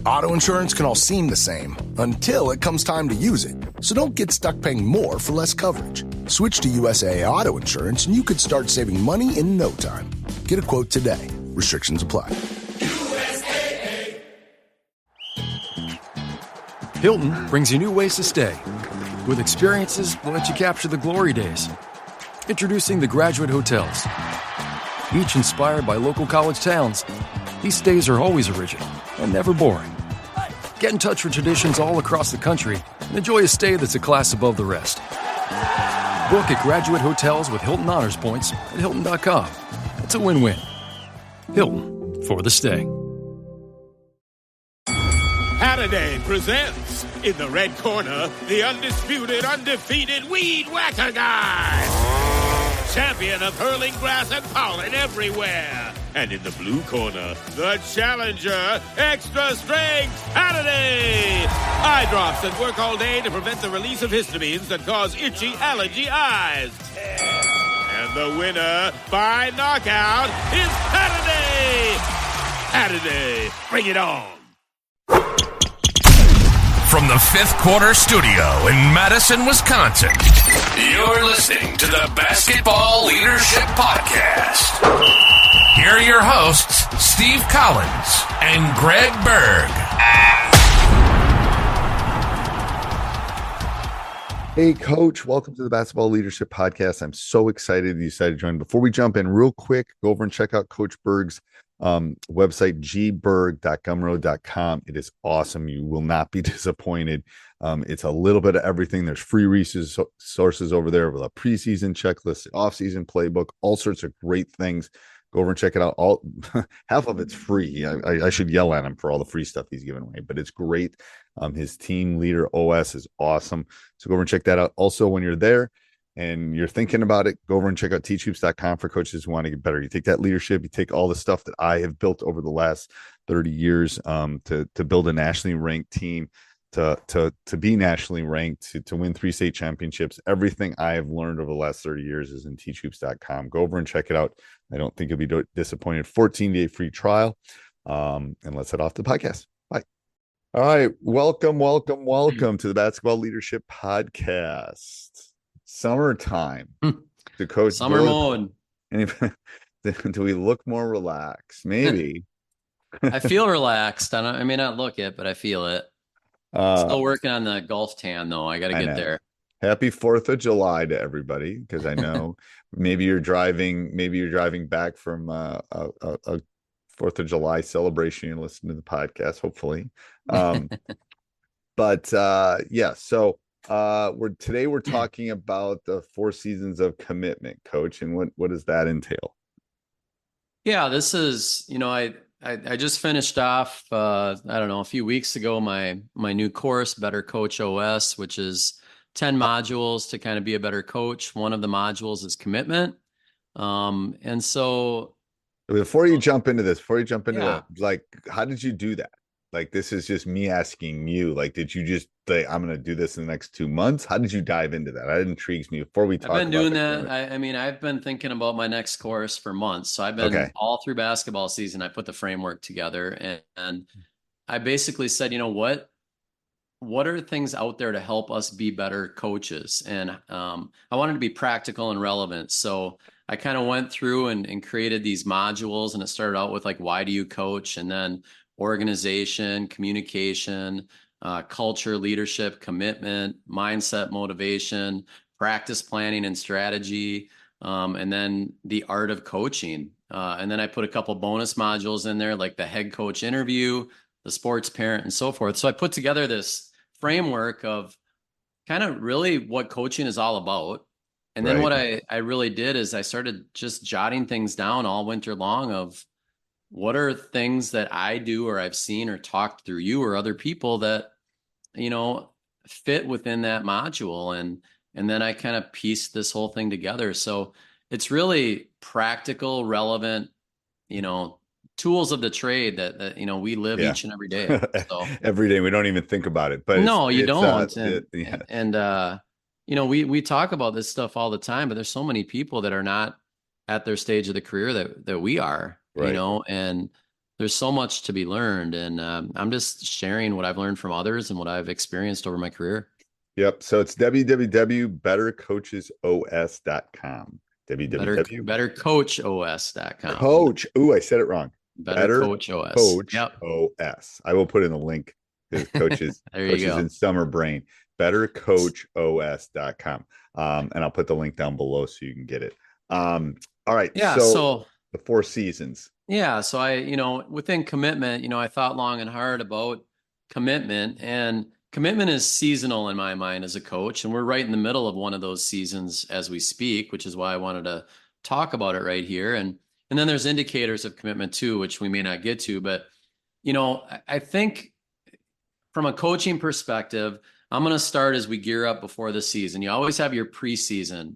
Auto insurance can all seem the same until it comes time to use it. So don't get stuck paying more for less coverage. Switch to USAA Auto Insurance and you could start saving money in no time. Get a quote today. Restrictions apply. USAA. Hilton brings you new ways to stay. With experiences that let you capture the glory days. Introducing the Graduate Hotels. Each inspired by local college towns, these stays are always original and never boring. Get in touch with traditions all across the country and enjoy a stay that's a class above the rest. Book at Graduate Hotels with Hilton Honors Points at Hilton.com. It's a win-win. Hilton, for the stay. Halliday presents, in the red corner, the undisputed, undefeated Weed Whacker Guy. Champion of hurling grass and pollen everywhere. And in the blue corner, the challenger, extra strength Halliday. Eye drops that work all day to prevent the release of histamines that cause itchy allergy eyes. And the winner by knockout is Halliday. Halliday, bring it on. From the Fifth Quarter Studio in Madison, Wisconsin, you're listening to the Basketball Leadership Podcast. Here are your hosts, Steve Collins and Greg Berg. Hey, Coach. Welcome to the Basketball Leadership Podcast. I'm so excited you decided to join. Before we jump in, real quick, go over and check out Coach Berg's website, gberg.gumroad.com. It is awesome. You will not be disappointed. It's a little bit of everything. There's free resources over there with a preseason checklist, off-season playbook, all sorts of great things. Go over and check it out. All half of it's free. I should yell at him for all the free stuff he's giving away, but it's great. His team leader OS is awesome. So go over and check that out. Also, when you're there and you're thinking about it, go over and check out teachhoops.com for coaches who want to get better. You take that leadership, you take all the stuff that I have built over the last 30 years to build a nationally ranked team, to be nationally ranked, to win 3 state championships. Everything I have learned over the last 30 years is in teachhoops.com. Go over and check it out. I don't think you'll be disappointed. 14-day free trial. And let's head off to the podcast. Bye. All right. Welcome to the Basketball Leadership Podcast. Summertime. To Coach Summer mode. Do we look more relaxed? Maybe. I feel relaxed. I may not look it, but I feel it. Still working on the golf tan, though. I got to get there. Happy 4th of July to everybody, because I know maybe you're driving back from a 4th of July celebration. You listen to the podcast, hopefully. But yeah, so we're talking about the 4 seasons of commitment, Coach, and what does that entail? Yeah, this is, I just finished off, a few weeks ago, my new course, Better Coach OS, which is 10 modules to kind of be a better coach. One of the modules is commitment. And so before you jump into that, like, how did you do that? Like, this is just me asking you, like, did you just say, I'm going to do this in the next 2 months? How did you dive into that? That intrigues me before we talk about it. I've been doing that. I've been thinking about my next course for months. So I've been all through basketball season. I put the framework together and I basically said, what are things out there to help us be better coaches? And I wanted to be practical and relevant. So I kind of went through and created these modules, and it started out with like, why do you coach? And then organization, communication, culture, leadership, commitment, mindset, motivation, practice planning and strategy, and then the art of coaching. And then I put a couple bonus modules in there, like the head coach interview, the sports parent, and so forth. So I put together this framework of kind of really what coaching is all about. And then what I really did is I started just jotting things down all winter long of what are things that I do or I've seen or talked through you or other people that, fit within that module. And then I kind of pieced this whole thing together. So it's really practical, relevant, tools of the trade that we live each and every day. So every day we don't even think about it, but no, you don't. We talk about this stuff all the time, but there's so many people that are not at their stage of the career that we are, and there's so much to be learned. And I'm just sharing what I've learned from others and what I've experienced over my career. Yep. So it's www.bettercoachesos.com. Bettercoachos.com. Coach. Ooh, I said it wrong. Better Coach OS. Coach Yep. OS. I will put in the link to coaches, there you coaches go. in summer brain. Bettercoachos.com. And I'll put the link down below so you can get it. All right. Yeah. So the 4 seasons. Yeah. So within commitment, I thought long and hard about commitment, and commitment is seasonal in my mind as a coach. And we're right in the middle of one of those seasons as we speak, which is why I wanted to talk about it right here. And then there's indicators of commitment too, which we may not get to, but I think from a coaching perspective, I'm going to start as we gear up before the season. You always have your preseason,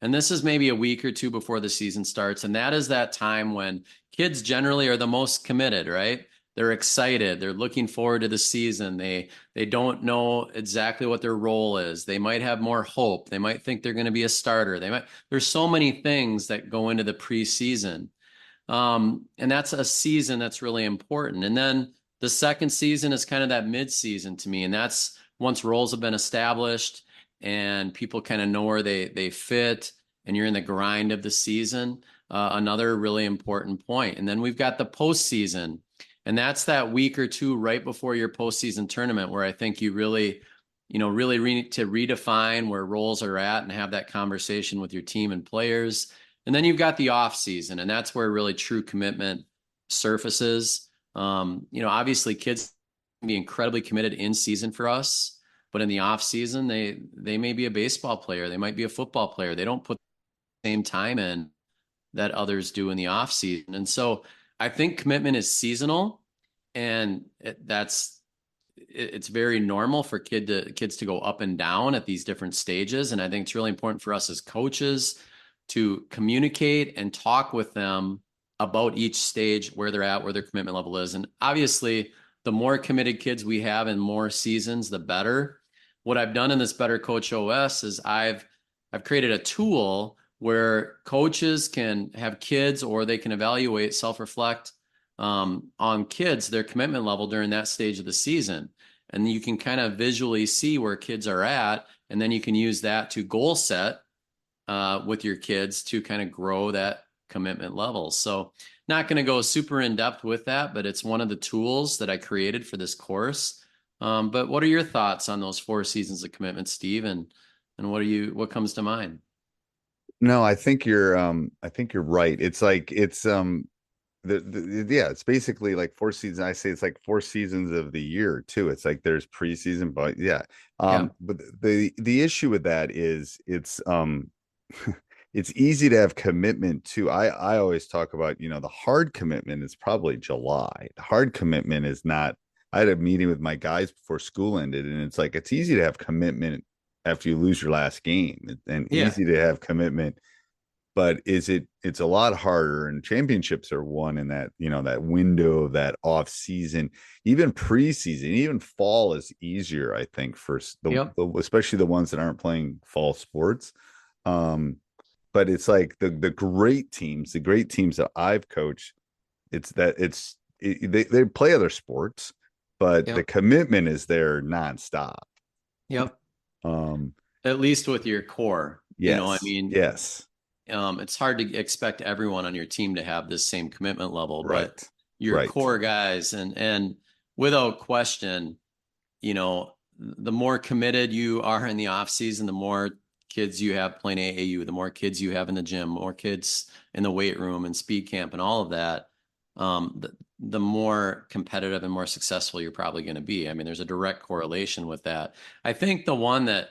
and this is maybe a week or two before the season starts. And that is that time when kids generally are the most committed, right? They're excited. They're looking forward to the season. They don't know exactly what their role is. They might have more hope. They might think they're going to be a starter. There's so many things that go into the preseason. And that's a season that's really important. And then the second season is kind of that mid-season to me. And that's once roles have been established and people kind of know where they fit and you're in the grind of the season, another really important point. And then we've got the postseason. And that's that week or two right before your postseason tournament where I think you really need to redefine where roles are at and have that conversation with your team and players. And then you've got the off season, and that's where really true commitment surfaces. Obviously kids can be incredibly committed in season for us, but in the off season, they may be a baseball player. They might be a football player. They don't put the same time in that others do in the off season. And so I think commitment is seasonal, and it's very normal for kids to go up and down at these different stages. And I think it's really important for us as coaches to communicate and talk with them about each stage, where they're at, where their commitment level is. And obviously, the more committed kids we have in more seasons, the better. What I've done in this Better Coach OS is I've created a tool where coaches can have kids, or they can evaluate, self-reflect on kids, their commitment level during that stage of the season. And you can kind of visually see where kids are at, and then you can use that to goal set with your kids to kind of grow that commitment level. So not going to go super in depth with that, but it's one of the tools that I created for this course. But what are your thoughts on those 4 seasons of commitment, Steve? And what comes to mind? No, I think you're right. It's like it's it's basically like 4 seasons. I say it's like 4 seasons of the year too. It's like there's preseason, but but the issue with that is it's it's easy to have commitment too. I always talk about, the hard commitment is probably July. The hard commitment is not. I had a meeting with my guys before school ended, and it's like it's easy to have commitment after you lose your last game, and easy to have commitment, but it's a lot harder, and championships are won in that, that window of that off season. Even preseason, even fall is easier, I think, for especially the ones that aren't playing fall sports. But it's like the great teams that I've coached, they play other sports, but the commitment is there nonstop. Yep. At least with your core, yes. Yes. It's hard to expect everyone on your team to have this same commitment level, right. But your core guys, and without question, the more committed you are in the off season, the more kids you have playing AAU, the more kids you have in the gym, more kids in the weight room and speed camp and all of that, the more competitive and more successful you're probably going to be. I mean, there's a direct correlation with that. I think the one that,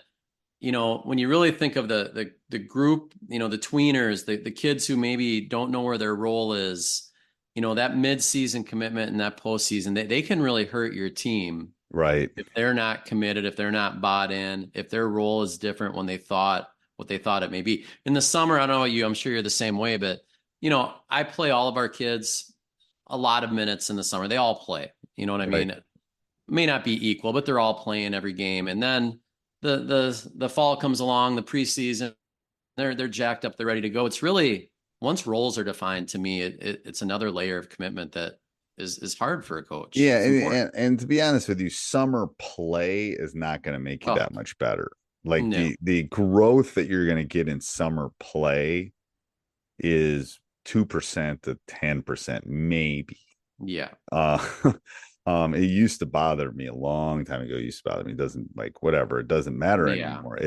when you really think of the group, the tweeners, the kids who maybe don't know where their role is, that mid-season commitment and that postseason, they can really hurt your team. Right. If they're not committed, if they're not bought in, if their role is different when they thought what they thought it may be. In the summer, I don't know about you, I'm sure you're the same way, but, I play all of our kids a lot of minutes in the summer. They all play, you know what I mean? It may not be equal, but they're all playing every game. And then the fall comes along, the preseason, they're jacked up, they're ready to go. It's really, once roles are defined, to me, it's another layer of commitment that is hard for a coach. Yeah. And to be honest with you, summer play is not going to make you that much better. Like the growth that you're going to get in summer play is 2% to 10%, maybe. Yeah. It used to bother me a long time ago. It used to bother me. It doesn't it doesn't matter anymore.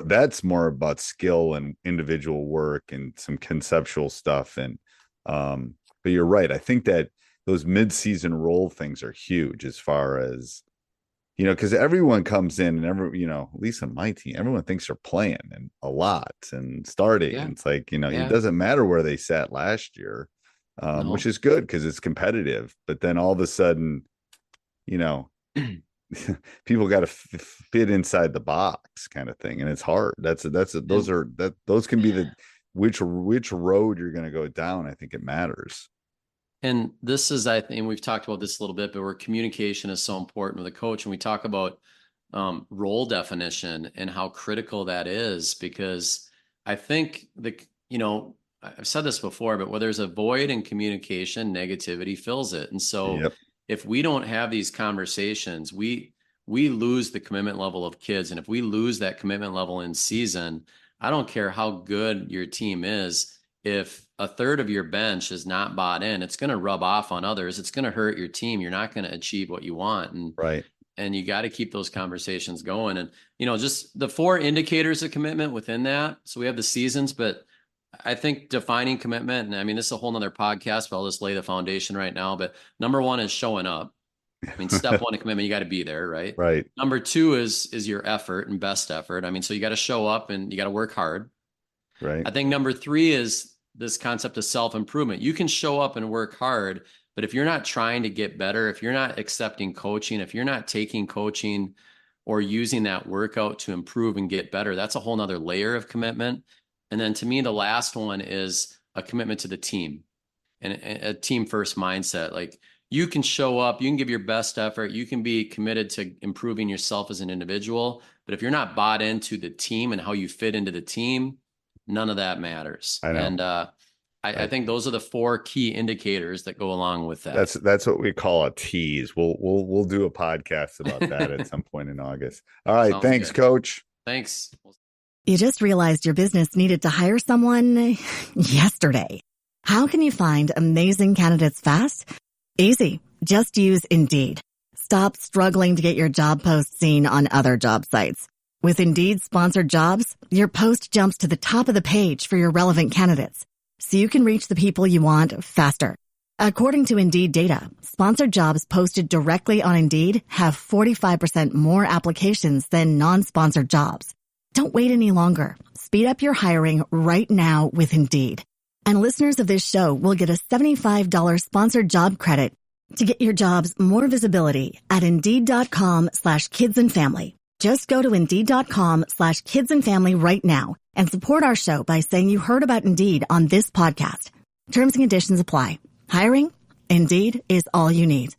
That's more about skill and individual work and some conceptual stuff. And, but you're right. I think that those mid-season role things are huge as far as, because everyone comes in and at least on my team, everyone thinks they're playing and a lot and starting. Yeah. And it's like, it doesn't matter where they sat last year, which is good because it's competitive. But then all of a sudden, people got to fit inside the box kind of thing. And it's hard. Those can be which road you're going to go down. I think it matters. And this is, I think we've talked about this a little bit, but where communication is so important with a coach. And we talk about role definition and how critical that is, because I think I've said this before, but where there's a void in communication, negativity fills it. And so if we don't have these conversations, we lose the commitment level of kids. And if we lose that commitment level in season, I don't care how good your team is. If a third of your bench is not bought in, it's going to rub off on others. It's going to hurt your team. You're not going to achieve what you want. And you got to keep those conversations going. And, just the 4 indicators of commitment within that. So we have the seasons, but I think defining commitment, and I mean, this is a whole nother podcast, but I'll just lay the foundation right now. But number 1 is showing up. I mean, step 1 of commitment, you got to be there, right? Right. Number 2 is your effort and best effort. I mean, so you got to show up and you got to work hard. Right. I think number 3 is this concept of self-improvement. You can show up and work hard, but if you're not trying to get better, if you're not accepting coaching, if you're not taking coaching or using that workout to improve and get better, that's a whole nother layer of commitment. And then to me, the last one is a commitment to the team and a team first mindset. Like, you can show up, you can give your best effort, you can be committed to improving yourself as an individual, but if you're not bought into the team and how you fit into the team, none of that matters. I know. And I think those are the 4 key indicators that go along with that. That's what we call a tease. We'll do a podcast about that at some point in August. All right. Sounds thanks, good. Coach. Thanks. You just realized your business needed to hire someone yesterday. How can you find amazing candidates fast? Easy. Just use Indeed. Stop struggling to get your job post seen on other job sites. With Indeed sponsored jobs, your post jumps to the top of the page for your relevant candidates, so you can reach the people you want faster. According to Indeed data, sponsored jobs posted directly on Indeed have 45% more applications than non-sponsored jobs. Don't wait any longer. Speed up your hiring right now with Indeed. And listeners of this show will get a $75 sponsored job credit to get your jobs more visibility at Indeed.com/kidsandfamily. Just go to Indeed.com/kidsandfamily right now and support our show by saying you heard about Indeed on this podcast. Terms and conditions apply. Hiring? Indeed is all you need.